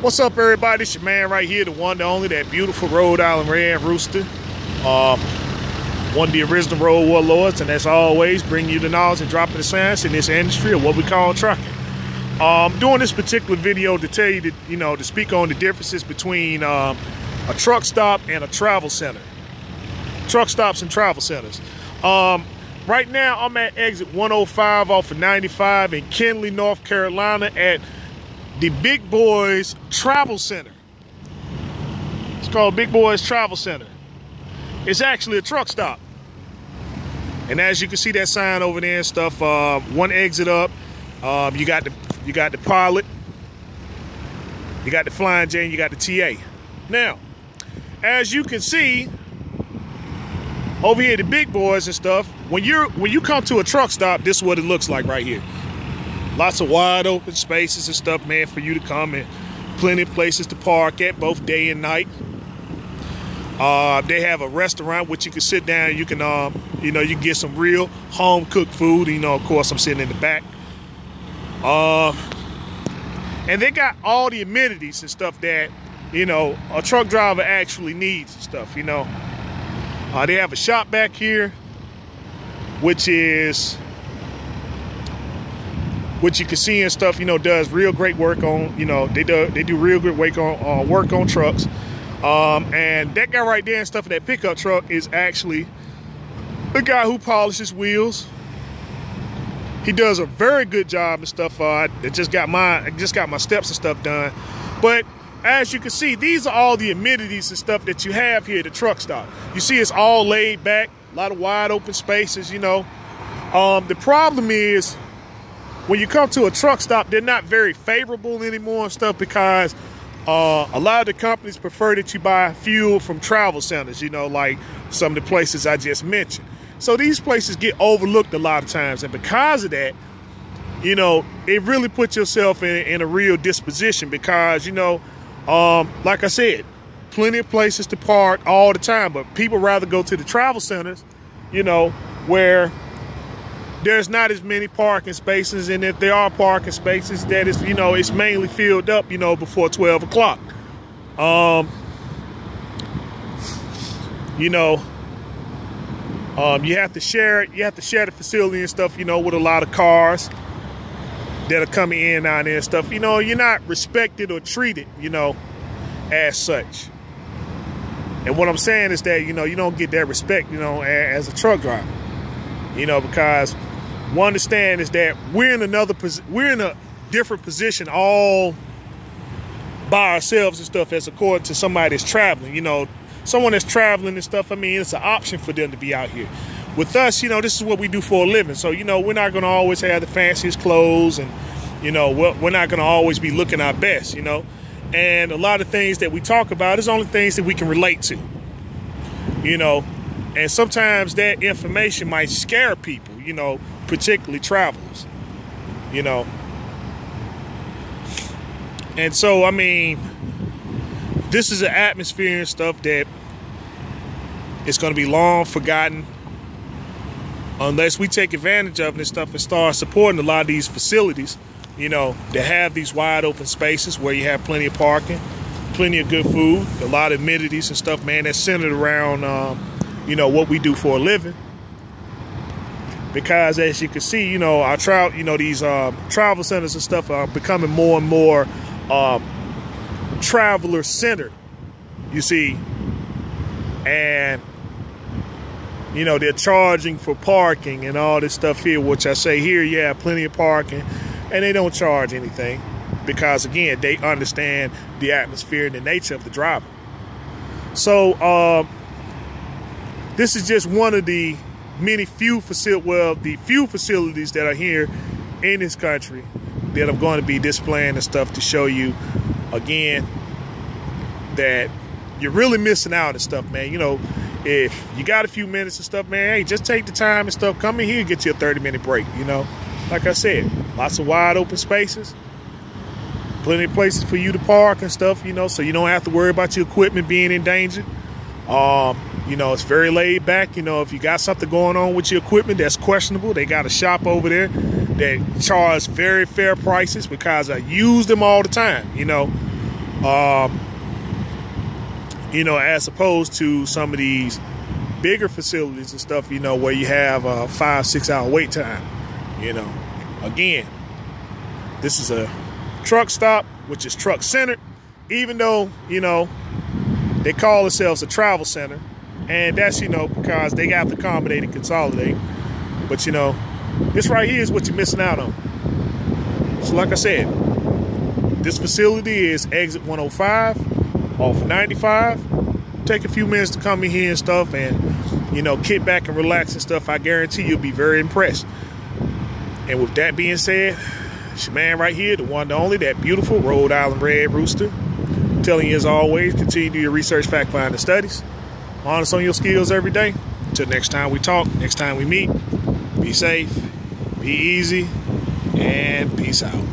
What's up, everybody? It's your man right here, the one, the only, that beautiful Rhode Island Red Rooster. One of the original road warlords, and as always, bring you the knowledge and dropping the science in this industry of what we call trucking. Doing this particular video to tell you that, to speak on the differences between a truck stop and a travel center. Truck stops and travel centers. Right now, I'm at exit 105 off of 95 in Kenly, North Carolina at the Big Boys Travel Center. It's called Big Boys Travel Center. It's actually a truck stop. And as you can see that sign over there and stuff, one exit up, you got the Pilot, you got the Flying J, and you got the TA. Now, as you can see over here, the Big Boys and stuff, when you come to a truck stop, this is what it looks like right here. Lots of wide open spaces and stuff, man, for you to come, and plenty of places to park at, both day and night. They have a restaurant which you can sit down. You can, you can get some real home cooked food. Of course, I'm sitting in the back. And they got all the amenities and stuff that, a truck driver actually needs and stuff. They have a shop back here, which you can see and stuff, does real great work on, they do real good work on trucks. And that guy right there and stuff in that pickup truck is actually the guy who polishes wheels. He does a very good job and stuff. I just got my steps and stuff done. But as you can see, these are all the amenities and stuff that you have here at the truck stop. You see, it's all laid back, a lot of wide open spaces. The problem is, when you come to a truck stop, they're not very favorable anymore and stuff, because a lot of the companies prefer that you buy fuel from travel centers, like some of the places I just mentioned. So these places get overlooked a lot of times, and because of that, it really puts yourself in a real disposition, because, like I said, plenty of places to park all the time, but people rather go to the travel centers, where there's not as many parking spaces, and if there are parking spaces, that is, it's mainly filled up, before 12 o'clock. You have to share it. You have to share the facility and stuff, with a lot of cars that are coming in and out there and stuff. You're not respected or treated, as such. And what I'm saying is that, you don't get that respect, as a truck driver, because one understand is that we're in a different position all by ourselves and stuff, as according to somebody that's traveling. Someone that's traveling and stuff, it's an option for them to be out here. With us, this is what we do for a living. So, we're not going to always have the fanciest clothes, and, we're not going to always be looking our best, And a lot of things that we talk about is only things that we can relate to, And sometimes that information might scare people, particularly travelers, And so, this is an atmosphere and stuff that it's going to be long forgotten unless we take advantage of it and stuff and start supporting a lot of these facilities, that have these wide open spaces where you have plenty of parking, plenty of good food, a lot of amenities and stuff, man, that's centered around, what we do for a living. Because as you can see, our these travel centers and stuff are becoming more and more traveler centered, you see, and they're charging for parking and all this stuff here, which I say here, you have plenty of parking, and they don't charge anything, because again, they understand the atmosphere and the nature of the driver. So this is just one of the few facilities that are here in this country that I'm going to be displaying and stuff to show you again that you're really missing out and stuff, man. If you got a few minutes and stuff, man, hey, just take the time and stuff. Come in here and get you a 30-minute break, Like I said, lots of wide open spaces, plenty of places for you to park and stuff, so you don't have to worry about your equipment being in danger. It's very laid back. If you got something going on with your equipment that's questionable, they got a shop over there that charge very fair prices, because I use them all the time. You know, as opposed to some of these bigger facilities and stuff, you know, where you have a 5-6 hour wait time. You know, again, this is a truck stop, which is truck centered, even though, you know, they call themselves a travel center. And that's, you know, because they got to accommodate and consolidate. But, you know, this right here is what you're missing out on. So like I said, this facility is exit 105 off 95. Take a few minutes to come in here and stuff and, you know, kick back and relax and stuff. I guarantee you'll be very impressed. And with that being said, it's your man right here, the one, the only, that beautiful Rhode Island Red Rooster. Telling you as always, continue to do your research, fact find, and studies. Honest on your skills every day. Until next time we talk, next time we meet, be safe, be easy, and peace out.